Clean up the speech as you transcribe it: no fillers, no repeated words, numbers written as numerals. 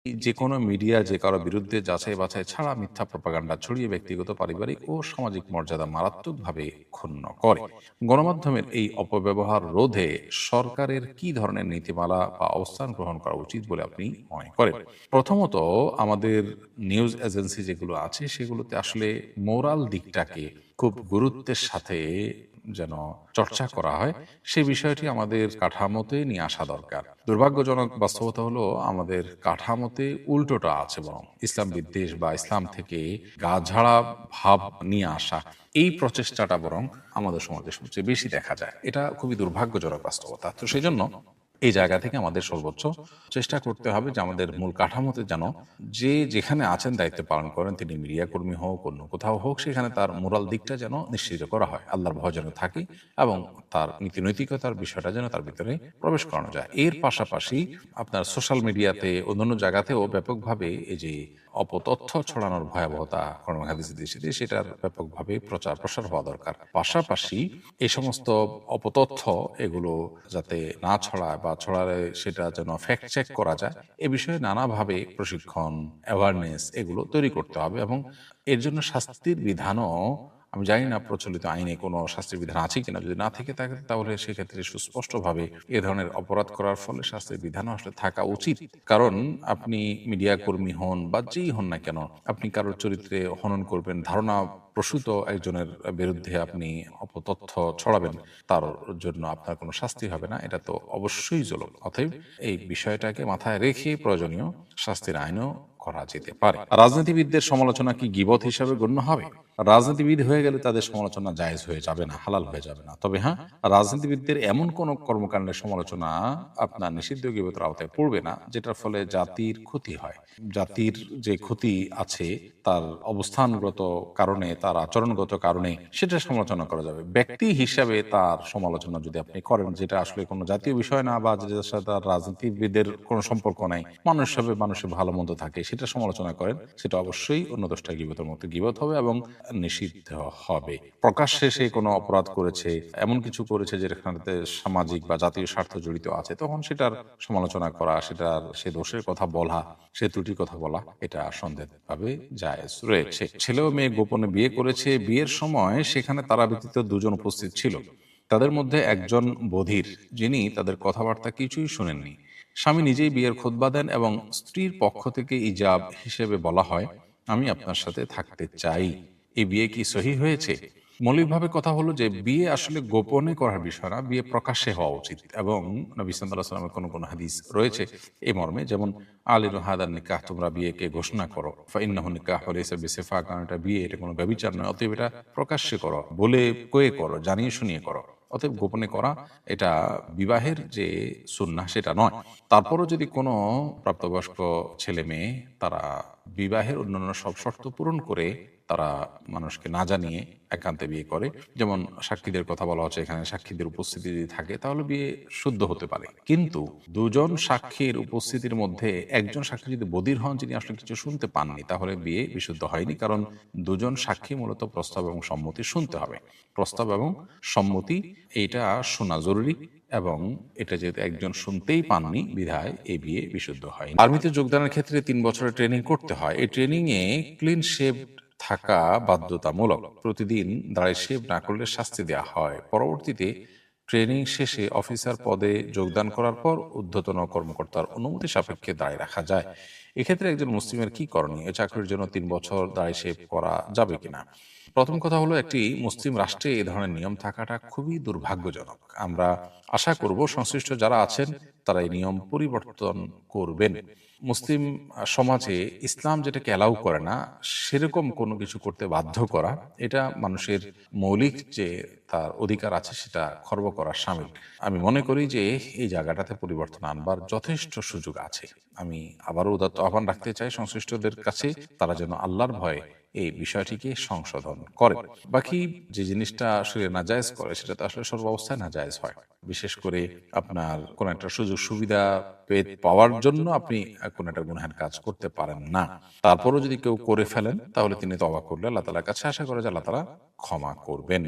যে কোনো মিডিয়া যে কারো বিরুদ্ধে যাচাই বাছাই ছাড়া মিথ্যা প্রপাগান্ডা ছড়িয়ে ব্যক্তিগত, পারিবারিক ও সামাজিক মর্যাদা মারাত্মকভাবে ক্ষুণ্ণ করে। গণমাধ্যমের এই অপব্যবহার রোধে সরকারের কি ধরনের নীতিমালা বা অবস্থান গ্রহণ করা উচিত বলে আপনি মনে করেন? প্রথমত, আমাদের নিউজ এজেন্সি যেগুলো আছে সেগুলোতে আসলে মোরাল দিকটাকে খুব গুরুত্বের সাথে যেন চর্চা করা হয়, সে বিষয়টি আমাদের কাঠামোতে নিয়ে আসা দরকার। দুর্ভাগ্যজনক বাস্তবতা হলো আমাদের কাঠামোতে উল্টোটা আছে, বরং ইসলাম বিদ্বেষ বা ইসলাম থেকে গা ঝাড়া ভাব নিয়ে আসা এই প্রচেষ্টাটা বরং আমাদের সমাজে সবচেয়ে বেশি দেখা যায়। এটা খুবই দুর্ভাগ্যজনক বাস্তবতা। তো সেই জন্য এই জায়গা থেকে আমাদের সর্বোচ্চ চেষ্টা করতে হবে যে আমাদের মূল কাঠামোতে যেন যে যেখানে আছেন দায়িত্ব পালন করেন, তিনি মিডিয়া কর্মী হোক অন্য কোথাও হোক, সেখানে তার মোরাল দিকটা যেন নিশ্চিত করা হয়, আল্লাহর ভয় যেন থাকে এবং তার নীতি নৈতিকতার বিষয়টা যেন তার ভিতরে প্রবেশ করানো যায়। এর পাশাপাশি আপনার সোশ্যাল মিডিয়াতে অন্যান্য জায়গাতেও ব্যাপকভাবে এই যে অপতথ্য ছড়ানোর ভয়াবহতা কোরআন হাদিসের দৃষ্টিতে সেটার ব্যাপকভাবে প্রচার প্রসার হওয়া দরকার। পাশাপাশি এই সমস্ত অপতথ্য এগুলো যাতে না ছড়ায় বা ছড়ালে সেটা যেন ফ্যাক্ট চেক করা যায়, এ বিষয়ে নানাভাবে প্রশিক্ষণ, অ্যাওয়ারনেস এগুলো তৈরি করতে হবে এবং এর জন্য শাস্তির বিধানও, আমি জানি না প্রচলিত আইনে কোনো শাস্তির বিধান আছে কিনা, যদি না থেকে থাকে তাহলে সেক্ষেত্রে সুস্পষ্টভাবে এ ধরনের অপরাধ করার ফলে শাস্তির বিধানও আসলে থাকা উচিত। কারণ আপনি মিডিয়া কর্মী হন বা যেই হন না কেন, আপনি কারোর চরিত্রে হনন করবেন, ধারণা প্রসূত একজনের বিরুদ্ধে আপনি অপতথ্য ছড়াবেন, তার জন্য আপনার কোনো শাস্তি হবে না, এটা তো অবশ্যই জুলুম। অতএব এই বিষয়টাকে মাথায় রেখে প্রয়োজনীয় শাস্তির আইনও করা যেতে পারে। রাজনীতিবিদদের সমালোচনা কি গীবত হিসাবে গণ্য হবে? রাজনীতিবিদ হয়ে গেলে তাদের সমালোচনা জায়েজ হয়ে যাবে না, হালাল হয়ে যাবে না। তবে হ্যাঁ, রাজনীতিবিদদের এমন কোনো কর্মকাণ্ডের সমালোচনা আপনার নিষিদ্ধ গীবতের আওতায় পড়বে না যেটার ফলে জাতির ক্ষতি হয়। জাতির যে ক্ষতি আছে তার অবস্থানগত কারণে, তার আচরণগত কারণে সেটা সমালোচনা করা যাবে। ব্যক্তি হিসাবে তার সমালোচনা যদি আপনি করেন, যেটা আসলে কোনো জাতীয় বিষয় না বা যেটার সাথে তার রাজনীতিবিদের কোনো সম্পর্ক নাই, মানুষ হিসাবে মানুষের ভালো মন্দ থাকে, সেটা সমালোচনা করেন, সেটা অবশ্যই অন্য দশটা গীবতের মতো গীবত হবে এবং নিষিদ্ধ হবে। প্রকাশ্যে সে কোনো অপরাধ করেছে, এমন কিছু করেছে যেখানে সামাজিক বা জাতীয় স্বার্থ জড়িত আছে, তখন সেটার সমালোচনা করা, সেটার সে দোষের কথা বলা, সে ত্রুটির কথা বলা, এটা সন্দেহভাবে জায়েজ রয়েছে। ছেলে ও মেয়ে গোপনে বিয়ে করেছে, বিয়ের সময় সেখানে তারা ব্যতীত দুজন উপস্থিত ছিল। তাদের মধ্যে একজন বধির, যিনি তাদের কথাবার্তা কিছুই শুনেননি। স্বামী নিজেই বিয়ের খুতবা দেন এবং স্ত্রীর পক্ষ থেকে ইজাব হিসেবে বলা হয়, আমি আপনার সাথে থাকতে চাই। এই বিয়ে কি সহি হয়েছে? মৌলিকভাবে কথা হলো যে বিয়ে আসলে গোপনে করার বিষয় না, বিয়ে প্রকাশ্যে হওয়া উচিত। এবং নবী সাল্লাল্লাহু আলাইহি ওয়াসাল্লামের কোন কোন হাদিস রয়েছে এই মর্মে, যেমন আলিনু হাদান নিকাহ, তোমরা বিয়েকে ঘোষণা করো, ফাইন্নাহু নিকাহ লাইসা বিসিফা, কারণ এটা বিয়ে, এটা কোনো ব্যভিচার নয়, অতএব এটা প্রকাশ্যে করো, বলে কয়ে করো, জানিয়ে শুনিয়ে করো। অতএব গোপনে করা এটা বিবাহের যে সুন্নাহ সেটা নয়। তারপরও যদি কোনো প্রাপ্তবয়স্ক ছেলে মেয়ে তারা বিবাহের অন্যান্য সব শর্ত পূরণ করে তারা মানুষকে না জানিয়ে একান্তে বিয়ে করে, যেমন সাক্ষীদের কথা বলা হচ্ছে এখানে, সাক্ষীদের উপস্থিতি যদি থাকে তাহলে বিয়ে শুদ্ধ হতে পারে। কিন্তু দুজন সাক্ষীর উপস্থিতির মধ্যে একজন সাক্ষী যদি বধির হন, যিনি আসলে কিছু শুনতে পাননি, তাহলে বিয়ে বিশুদ্ধ হয়নি। কারণ দুজন সাক্ষী মূলত প্রস্তাব এবং সম্মতি শুনতে হবে। প্রস্তাব এবং সম্মতি এইটা শোনা জরুরি, এবং এটা যেহেতু একজন শুনতেই পাননি বিধায় এই বিয়ে বিশুদ্ধ হয়। আর্মিতে যোগদানের ক্ষেত্রে 3 বছরের ট্রেনিং করতে হয়। এই ট্রেনিং এ ক্লিন শেভ থাকা বাধ্যতামূলক। প্রতিদিন দাড়ি শেভ না করলে শাস্তি দেওয়া হয়। পরবর্তীতে ট্রেনিং শেষে অফিসার পদে যোগদান করার পর ঊর্ধ্বতন কর্মকর্তার অনুমতি সাপেক্ষে দাড়ি রাখা যায়। এক্ষেত্রে একজন মুসলিমের কি করণীয়? এই চাকরির জন্য 3 বছর দাড়ি শেভ করা যাবে কিনা? প্রথম কথা হলো, একটি মুসলিম রাষ্ট্রে এই ধরনের নিয়ম থাকাটা খুবই দুর্ভাগ্যজনক। আমরা আশা করব সংশ্লিষ্ট যারা আছেন তারা এই নিয়ম পরিবর্তন করবেন। মুসলিম সমাজে ইসলাম যেটাকে অ্যালাউ করে না সেরকম কোনো কিছু করতে বাধ্য করা, এটা মানুষের মৌলিক যে তার অধিকার আছে সেটা খর্ব করার শামিল। আমি মনে করি যে এই জায়গাটাতে পরিবর্তন আনবার যথেষ্ট সুযোগ আছে। আমি আবারও উদাত্ত আহ্বান রাখতে চাই সংশ্লিষ্টদের কাছে, তারা যেন আল্লাহর ভয়ে এই বিষয়টিকে সংশোধন করে। বাকি যে জিনিসটা আসলে নাজায়েজ করে সেটা তো আসলে সর্বাবস্থায় নাজায়েজ হয়। বিশেষ করে আপনার কোন একটা সুযোগ সুবিধা পাওয়ার জন্য আপনি কোন একটা গুনাহের কাজ করতে পারেন না। তারপরও যদি কেউ করে ফেলেন তাহলে তিনি তওবা করলে আল্লাহ তাআলার কাছে আশা করে যে আল্লাহ তাআলা ক্ষমা করবেন।